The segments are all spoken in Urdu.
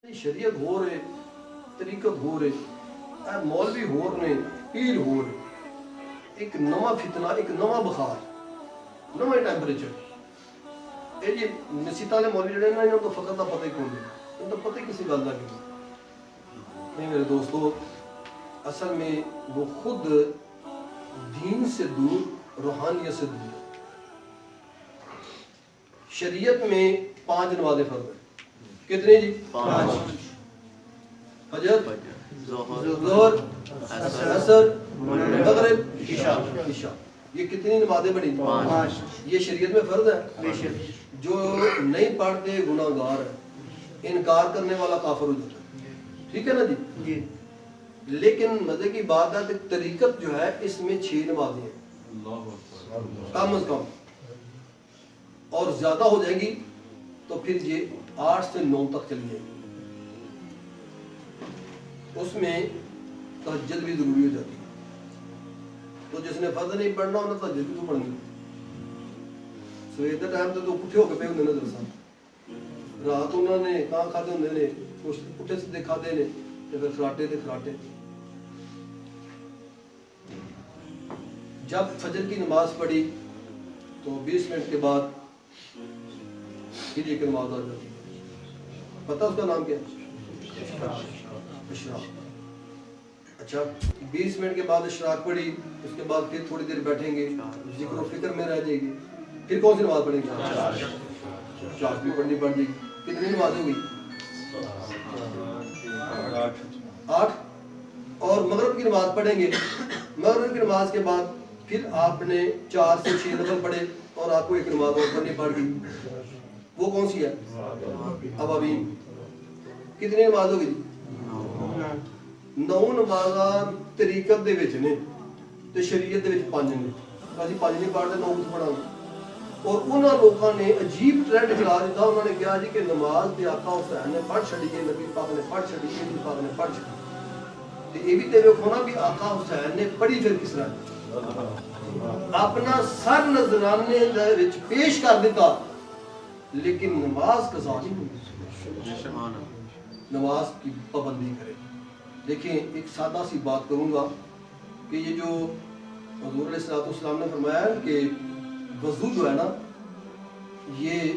شریعت ہو رہے طریقت ہو رہے مولوی ہو رہے پیر ہو رہے ایک نواں فتنہ ایک نواں بخار نواں ٹیمپریچر یہ نسیتا والے مولوی جڑے نا انہوں تو فقط کا پتہ ہی کون نہیں ان تو پتہ ہی کسی گل کا نہیں میرے دوستو اصل میں وہ خود دین سے دور روحانیت سے دور شریعت میں 5 نمازیں فرض ہیں کتنی جی 5 فجر ظہر عصر مغرب عشاء یہ کتنی نمازیں بڑی 5 یہ شریعت میں فرض ہے جو نہیں پڑھتے گناہ گار ہے انکار کرنے والا کافر ہو جاتا ہے ٹھیک ہے نا جی لیکن مزے کی بات ہے کہ طریقت جو ہے اس میں 6 نمازیں ہیں کم از کم اور زیادہ ہو جائے گی تو پھر یہ 8 سے 9 تک چلی جائے گی اس میں تہجد بھی ضروری ہو جاتی ہے تو جس نے فرض نہیں پڑھنا انہیں تہجد بھی تو پڑھنی سویر کے ٹائم تو پٹھے ہو کے پہ ہوندے نظر سان رات انہوں نے کہاں کھاتے ہوندے نے پٹھے سے کھاتے نے پھر خراٹے تے خراٹے جب فجر کی نماز پڑھی تو 20 منٹ کے بعد پھر ایک نماز آ جاتی ہے پتہ اس کا نام کیا ہے اشراق اچھا 20 منٹ کے بعد اشراق پڑھی اس کے بعد پھر تھوڑی دیر بیٹھیں گے ذکر و فکر میں رہ جائے گی پھر کون سی نماز پڑھیں گے 4 بھی پڑھنی پڑ جائے گی کتنی نماز ہوگی 8 اور مغرب کی نماز پڑھیں گے مغرب کی نماز کے بعد پھر آپ نے 4 سے 6 نفل پڑھے اور آپ کو ایک نماز اور پڑھنی پڑ گئی وہ کون سی ہے ابابین کتنی نماز ہوگی 9 نمازاں طریقت دے وچ نے تے شریعت دے وچ 5 نے اسی 5 نہیں پڑھتے 9 کچھ پڑھاں اور انہاں لوکاں نے عجیب ٹرینڈ چلا دیتا انہوں نے کہا جی کہ نماز تے آقا حسین نے پڑھ چھڑی ہے نبی پاک نے پڑھ چھڑی ہے نبی پاک نے پڑھ چھڑی تے یہ بھی تے ویکھو نا بھی آقا حسین نے پڑھی پھر کس طرح اپنا سر نذرانے دے وچ پیش کر دیتا لیکن نماز قضا نہیں ہوئی نماز کی پابندی کرے دیکھیں ایک سادہ سی بات کروں گا کہ یہ جو حضور علیہ السلام نے فرمایا کہ وضو جو ہے نا یہ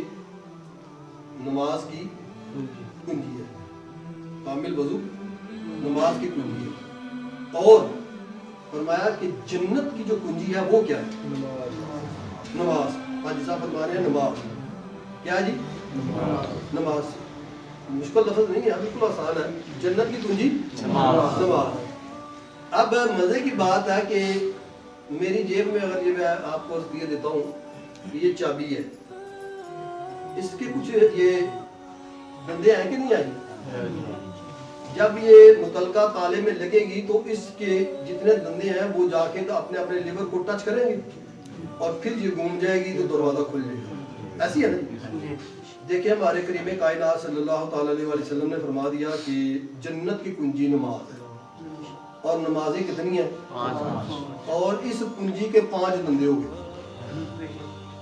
نماز کی کنجی ہے کامل وضو نماز کی کنجی ہے اور فرمایا کہ جنت کی جو کنجی ہے وہ کیا ہے نماز حاجی صاحب فرما رہے ہیں نماز کیا جی نماز مشکل لفظ نہیں ہے بالکل آسان ہے جنت کی کنجی نماز اب مزے کی بات ہے کہ میری جیب میں اگر یہ میں آپ کو دے دیتا ہوں یہ چابی ہے اس کے کچھ یہ بندے ہیں کہ نہیں آئی جب یہ متعلقہ تالے میں لگے گی تو اس کے جتنے دندے ہیں وہ جا کے اپنے اپنے لیور کو ٹچ کریں گے اور پھر یہ گھوم جائے گی تو دروازہ کھل جائے گا ایسی ہے نا دیکھیں ہمارے کریم کائنات صلی اللہ تعالی علیہ وسلم نے فرما دیا کہ جنت کی کنجی نماز ہے اور نمازیں کتنی ہیں 5 اور اس کنجی کے 5 دندے ہو گئے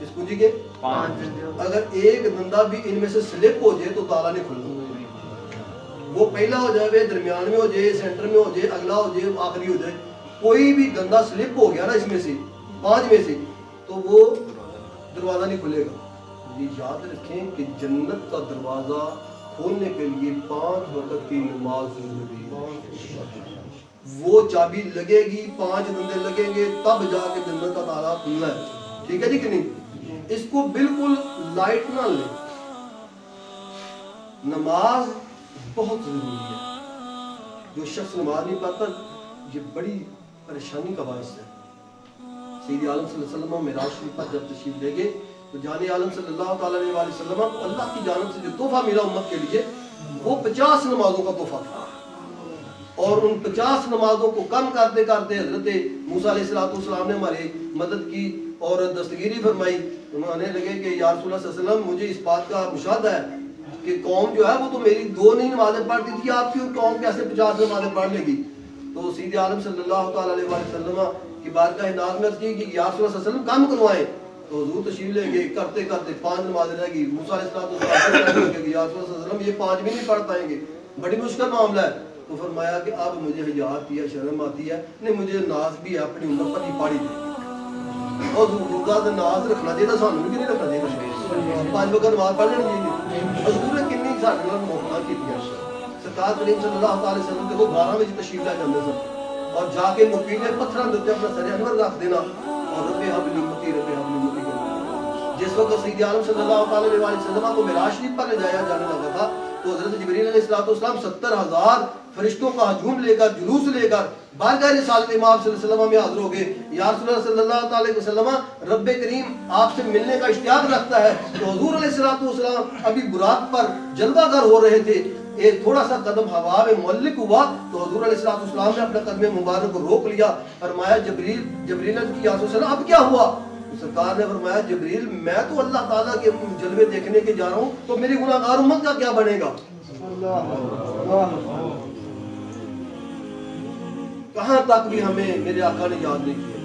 اس کنجی کے 5 اگر ایک دندہ بھی ان میں سے سلپ ہو جائے تو تالا نہیں کھلتا وہ پہلا ہو جائے درمیان میں ہو جائے سینٹر میں ہو جائے اگلا ہو جائے آخری ہو جائے کوئی بھی دندہ سلپ ہو گیا نا اس میں سے 5 میں سے تو وہ دروازہ نہیں کھلے گا یہ یاد رکھیں کہ جنت کا دروازہ کھولنے کے لیے 5 وقت کی نماز ضروری ہے وہ چابی لگے گی 5 دندے لگیں گے تب جا کے جنت کا تالا کھلنا ہے ٹھیک ہے جی کہ نہیں اس کو بالکل لائٹ نہ لیں نماز بہت ضروری ہے جو شخص نماز نہیں پڑھتا یہ بڑی پریشانی کا باعث ہے سید عالم صلی اللہ علیہ وسلم معراج شریف پر جب تشریف لے گئے تو جان عالم صلی اللہ تعالی علیہ وسلم کو اللہ کی جانب سے جو تحفہ ملا امت کے لیے وہ 50 نمازوں کا تحفہ تھا اور ان 50 نمازوں کو کم کرتے کرتے حضرت موسیٰ علیہ السلام نے ہماری مدد کی اور دستگیری فرمائی انہوں نے لگے کہ یا رسول اللہ صلی اللہ علیہ وسلم مجھے اس بات کا مشاہدہ ہے کہ قوم جو ہے وہ تو میری 2 نہیں نمازیں پڑھتی تھی آپ کی قوم کیسے 50 نمازیں پڑھ لے گی تو سید عالم صلی اللہ تعالی علیہ وسلم کی بارگاہ ناز میں کی کہ یا رسول اللہ صلی اللہ علیہ وسلم کم کروائیں تو حضور تشریف لے گئے، کرتے کرتے 5 نمازیں رہ گئی، موسیٰ علیہ السلام کہ یا رسول اللہ صلی اللہ علیہ وسلم یہ 5 بھی نہیں پڑھ پائیں گے، بڑی مشکل معاملہ ہے. تو فرمایا کہ اب مجھے حیا آتی ہے، شرم آتی ہے، نہیں مجھے ناز بھی ہے اپنی امت پر ہی پاڑی دے. اور حضور کا ناز رکھنا چاہیے، سانوں بھی نہیں رکھنا چاہیے. 5 وقت نماز پڑھ لینی چاہیے. حضور نے کنی ساڈے نال محبت کیتی ہے. سرکار کریم صلی اللہ علیہ وسلم دیکھو غاراں وچ تشریف لے جاندے سن اور جا کے مقیلے پتھراں دے اپنا سر انور رکھ دینا اور رب حبلی امتی رب حبلی امتی کرنا. جس وقت سید عالم صلی اللہ علیہ وسلم کو معراج شریف پر لے جایا جانے لگا تھا تو حضرت جبریل علیہ السلام 70,000 فرشتوں کا ہجوم لے کر جلوس لے کر بارگاہ رسالت امام صلی اللہ علیہ وسلم میں حاضر ہو گئے. یا رسول اللہ صلی اللہ علیہ وسلم رب کریم آپ سے ملنے کا اشتیاق رکھتا ہے. تو حضور علیہ السلام ابھی براق پر جلوہ گر ہو رہے تھے. ایک تھوڑا سا قدم ہوا میں معلق ہوا تو حضور علیہ السلام نے اپنا قدم مبارک کو روک لیا. فرمایا جبریل نے کی یا رسول اللہ اب کیا ہوا؟ سرکار نے فرمایا جبریل میں تو اللہ تعالیٰ کے جلوے دیکھنے کے جا رہا ہوں تو میری گناہگار امت کا کیا بنے گا؟ کہاں تک بھی ہمیں میرے آقا نے یاد نہیں کیا،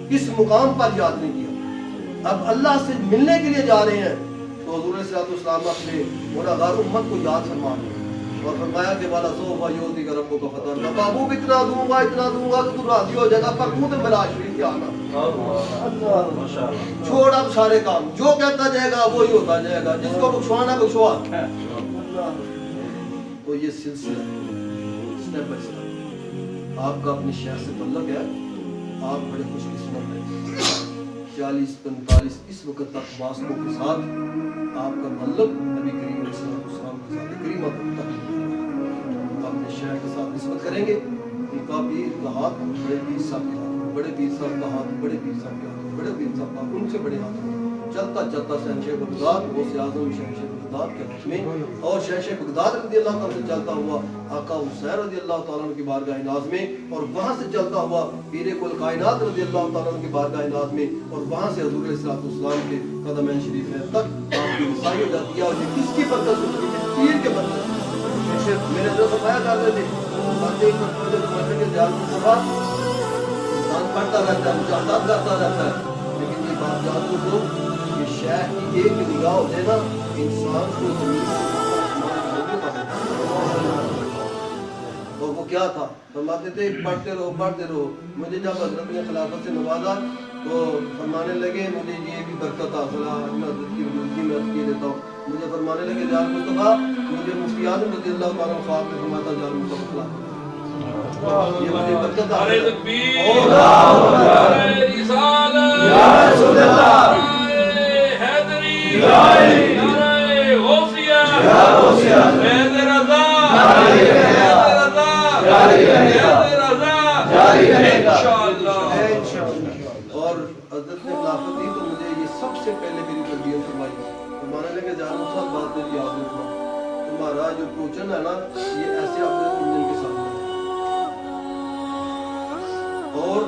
کس مقام پر یاد نہیں کیا. اب اللہ سے ملنے کے لیے جا رہے ہیں تو حضور علیہ السلام اپنے گناہگار امت کو یاد فرما دیا اور فرمایا کہ والا سوف یؤتیک ربک فترضی، بابو اتنا دوں گا کہ تو راضی ہو جائے گا، پر تو معراج شریف کے آنا. چھوڑ اب سارے کام، جو کہتا جائے گا وہی ہوتا جائے گا، جس کو بخشوانا بخشوا. تو یہ سلسلہ اسٹیپ بائی اسٹیپ آپ کا اپنی شہر سے تعلق ہے. آپ بڑے خوش قسمت ہیں، 40-45 اس وقت تک واسطوں کے ساتھ آپ کا تعلق نبی کریم علیہ السلام کے ساتھ کریمہ تک اپنے شہر کے ساتھ نسبت کریں گے. ان کا پیر کا ہاتھ بڑے پیر صاحب کے ہاتھ، بڑے پیر صاحب کا ہاتھ بڑے پیر صاحب کے ہاتھ، بڑے پیر صاحب کا ان سے بڑے ہاتھ، چلتا چلتا شہنشاہ بغداد غوث اعظم شہنشاہ بغداد کے ہاتھ میں اور شہنشاہ بغداد رضی اللہ تعالیٰ سے چلتا ہوا آقا حسین رضی اللہ تعالیٰ عنہ کی بارگاہ ناز میں اور وہاں سے چلتا ہوا پیر کل کائنات رضی اللہ تعالیٰ عنہ کی بارگاہ ناز میں اور وہاں سے حضور علیہ السلام کے قدمین شریف ہے تک آپ کی رسائی ہو جاتی ہے. اور یہ کس کی برکت سے ہوتی ہے؟ پیر کے برکت سے. میرے جو فرمایا کرتے تھے انسان پڑھتا رہتا ہے، مجاہدات کرتا رہتا ہے، لیکن یہ بات یاد رکھو کہ شیخ کی ایک نگاہ ہو جائے نا انسان کو زمین اور وہ کیا تھا فرماتے تھے پڑھتے رہو. مجھے جب حضرت نے خلافت سے نوازا تو فرمانے لگے مجھے یہ بھی برکت حاصل ہے، میں حضرت کی بزرگی میں عرض کیے دیتا ہوں. مجھے فرمانے لگے جار مصطفیٰ مجھے مفتی اعظم رضی اللہ تعالیٰ عنہ خواب میں فرماتا جار مصطفیٰ خلافت یہ مجھے برکت حاصل ہے. تکبیر نعرہ رسالت یا رسول اللہ، نعرہ حیدری نعرہ غوثیہ یا غوثیہ، حیدر رضا حیدر رضا حیدر رضا جاری رہے گا انشاءاللہ. اور حضرت نے خلافت دی تو مجھے یہ سب سے پہلے میری تربیت فرمائی. فرمانے لگے جہاں صاحب بات میری یاد رکھنا، تمہارا جو کوچن ہے نا یہ ایسے اپنے انجن کے ساتھ اور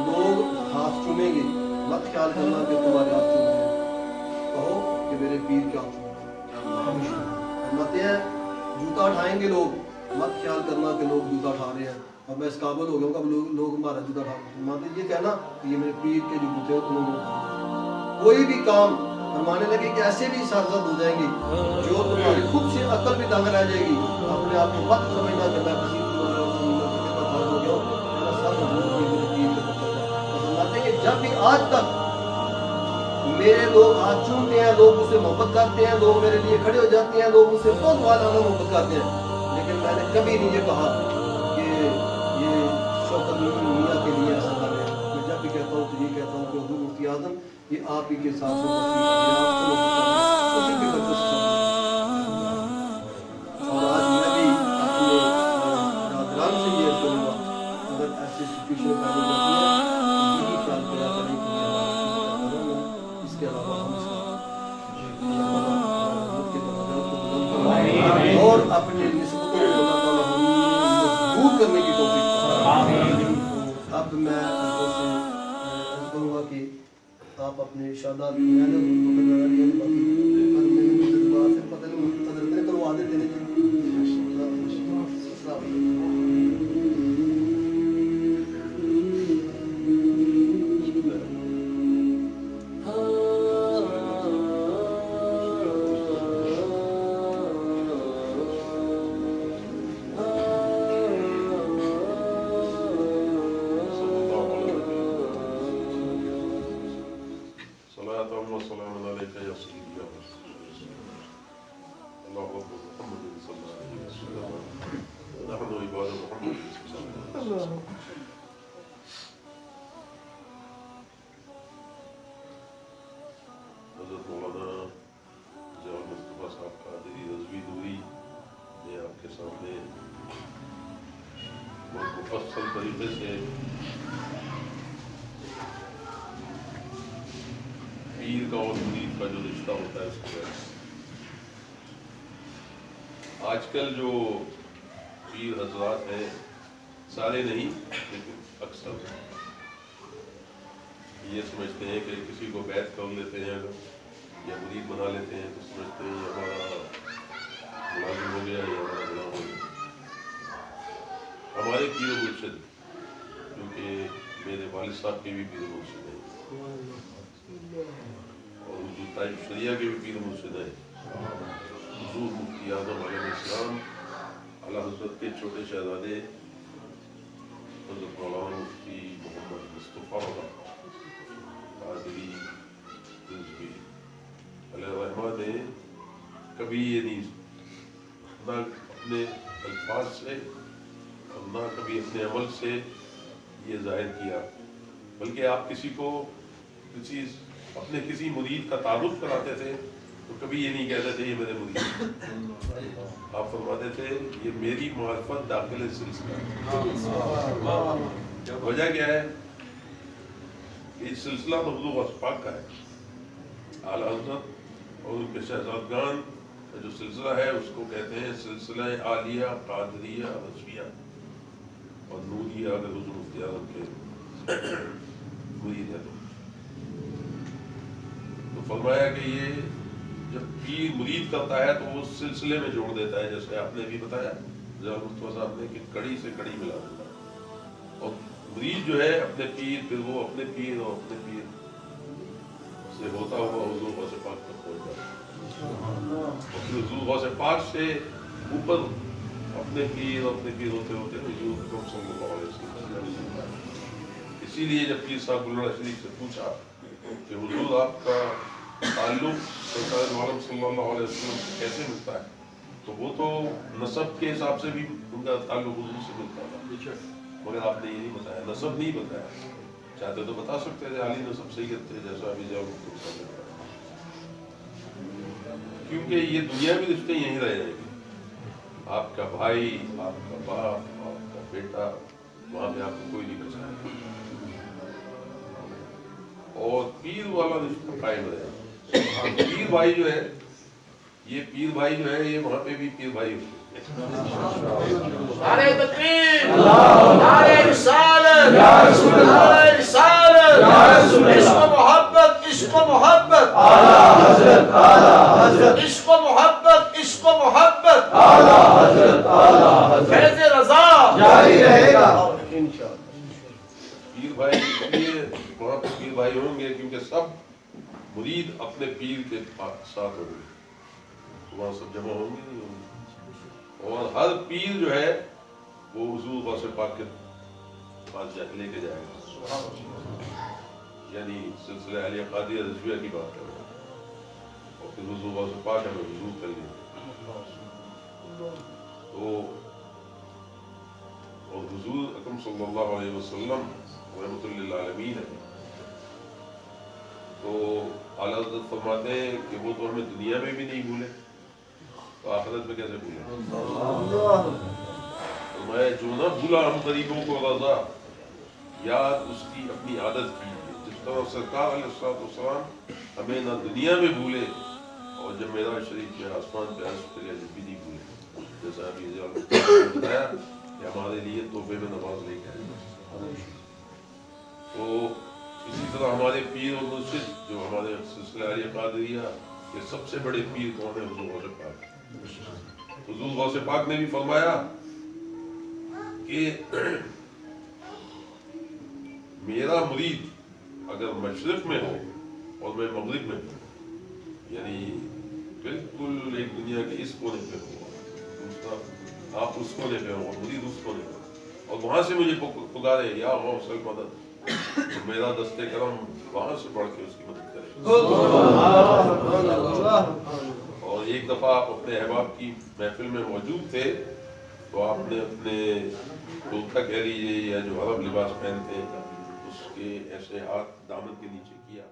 لوگ ہاتھ چومیں گے، مت خیال کرنا کہ تمہارے ہاتھ چوم رہے ہیں، کہو کہ میرے پیر کیا فرماتے ہیں. جوتا اٹھائیں گے لوگ، مت خیال کرنا کہ لوگ جوتا اٹھا رہے ہیں اور میں اس قابل ہو گیا ہوں کہ لوگ ہمارا جوتا اٹھا رہے ہیں. فرماتے یہ کہنا کہ یہ میرے پیر کے جو جوتے انہوں نے اٹھائے. کوئی بھی کام فرمانے لگے کہ ایسے بھی سرزد ہو جائیں گے جو تمہاری خود سے عقل بھی دنگ رہ جائے گی. اپنے آپ کو مت سمجھنا کہ میں کسی ہو گیا ہوں. جب بھی آج تک میرے لوگ ہاتھ چومتے ہیں، لوگ مجھ سے محبت کرتے ہیں، لوگ میرے لیے کھڑے ہو جاتے ہیں، لوگ مجھ سے بہت والانہ محبت کرتے ہیں، لیکن میں نے کبھی نہیں یہ کہا کہ یہ شوکت میاں کے لیے ایسا کر رہے ہیں. میں جب بھی کہتا ہوں تو یہ کہتا ہوں کہ حضور مفتی اعظم یہ آپ ہی کے ساتھ اور آج میں بھی اپنے برادران سے یہ کروں گا اگر ایسی سچویشن پیدا ہوتی ہے یہی خیال کیا کریں کہ اس کے علاوہ ہم اور اپنے نسبتوں کو اللہ تعالیٰ ہم دور کرنے کی توفیق. اب میں کہوں گا کہ آپ اپنے ارشادات پتہ نہیں کروا دیتے ہیں. حضرت مولانا جواد مصطفیٰ صاحب قادری رضوی نوری نے آپ کے سامنے بہت مفصل طریقے سے پیر کا اور مرید کا جو رشتہ ہوتا ہے اس کو آج کل جو پیر حضرات ہیں سارے نہیں لیکن اکثر یہ سمجھتے ہیں کہ کسی کو بیعت کر لیتے ہیں یا مرید بنا لیتے ہیں تو سمجھتے ہیں یہ ہمارا ملازم ہو گیا یا ہمارا غلام ہو گیا. ہمارے پیر و مرشد کیونکہ میرے والد صاحب کے بھی پیر و مرشد ہیں اور حضور طائف شریعہ کے بھی پیر و مرشد ہیں. حضور مفتی اعظم علیہ السلام اعلیٰ حضرت کے چھوٹے شہزادے حضرت مولانا مفتی محمد مصطفیٰ قادری رضوی علیہ الرحمہ نے کبھی یہ نہیں نہ اپنے الفاظ سے اور نہ کبھی اپنے عمل سے یہ ظاہر کیا بلکہ آپ کسی کو اپنے کسی مرید کا تعارف کراتے تھے تو کبھی یہ نہیں کہتے تھے یہ میرے مرید آپ فرماتے تھے یہ میری معرفت داخل سلسلہ. وجہ کیا ہے؟ یہ سلسلہ حضور غوث پاک کا ہے. اعلیٰ حضرت اور ان کے شہزادگان کا جو سلسلہ ہے اس کو کہتے ہیں سلسلہ عالیہ قادریہ رضویہ اور نوریہ اگر حضور مفتی اعظم کے مرید ہے تو فرمایا کہ یہ جب پیر مرید کرتا ہے تو وہ سلسلے میں جوڑ دیتا ہے جیسے آپ نے بھی بتایا جواد مصطفیٰ صاحب نے کہ کڑی سے کڑی ملا دیتا ہے اور مرید جو ہے اپنے پیر پھر وہ اپنے پیر اور اپنے پیر سے ہوتا ہوا حضور غوث پاک تک پہنچ جاتا ہے اور پھر حضور غوث پاک سے اوپر اپنے پیر ہوتے ہوتے حضور صلی اللہ علیہ وسلم. اسی لیے جب پیر صاحب گلڑا شریف سے پوچھا کہ حضور آپ کا تعلق سرکار عالم صلی اللہ علیہ وسلم سے کیسے ملتا ہے تو وہ تو نسب کے حساب سے بھی ان کا تعلق حضور سے ملتا تھا مگر آپ نے یہ نہیں بتایا نسب نہیں بتایا. چاہتے تو بتا سکتے تھے عالی نسب سید تھے جیسا ابھی جواب کیونکہ یہ دنیا بھی رشتے یہیں رہ جائیں گے. آپ کا بھائی آپ کا باپ آپ کا بیٹا وہاں پہ آپ کو کوئی نہیں بچائے اور پیر والا رشتہ قائم رہے. پیر بھائی جو ہے یہ وہاں پہ بھی پیر بھائی ہوتے ہیں. نعرہ تکبیر نعرہ رسالت نعرہ رسالت عشق و محبت عشق و محبت اعلیٰ حضرت عشق و محبت اعلیٰ حضرت فیض رضا جاری رہے گا انشاءاللہ. پیر بھائی یہ وہاں پہ پیر بھائی ہوں گے کیونکہ سب مرید اپنے پیر کے ساتھ ہوں گے وہاں سب جمع ہوں گے نہیں ہوں گے اور ہر پیر جو ہے وہ حضور غوث پاک کے پاس لے کے جائے گا. یعنی سلسلہ عالیہ قادریہ رضویہ کی بات کر رہے ہیں اور پھر حضور غوث پاک ہمیں حضور کر لیں تو اور حضور اکرم صلی اللہ علیہ وسلم رحمۃ للعالمین ہے تو اعلیٰ حضرت فرماتے ہیں کہ وہ تو ہمیں دنیا میں بھی نہیں بھولے تو آخرت میں کیسے بھولے. فرمایا جو نہ بھولا ہم غریبوں کو رضا یاد اس کی اپنی عادت کی جس طرح سرکار علیہ السلام ہمیں نہ دنیا میں بھولے اور جب معراج شریف میں آسمان پہ عرش پہ جب بھی نہیں بھولے جیسا ابھی بتایا کہ ہمارے لیے تحفے میں نماز لے کے آئے. تو اسی طرح ہمارے پیر اور مرشد جو ہمارے سلسلہ عالیہ قادریہ کے سب سے بڑے پیر کون ہیں حضور غوث پاک. حضور غوث پاک نے بھی فرمایا کہ میرا مرید اگر مشرق میں ہو اور میں مغرب میں ہوں یعنی بالکل ایک دنیا کے اس کونے پہ ہو دوسرا آپ اس کونے پہ ہو اور مرید اس کونے پہ اور وہاں سے مجھے پکارے یا غوث المدد تو میرا دستے کرم وہاں سے بڑھ کے اس کی مدد کرے. اور ایک دفعہ آپ اپنے احباب کی محفل میں موجود تھے تو آپ نے اپنے کرتا کہہ لیجیے یا جو عرب لباس پہنتے ہیں اس کے ایسے ہاتھ دامن کے نیچے کیا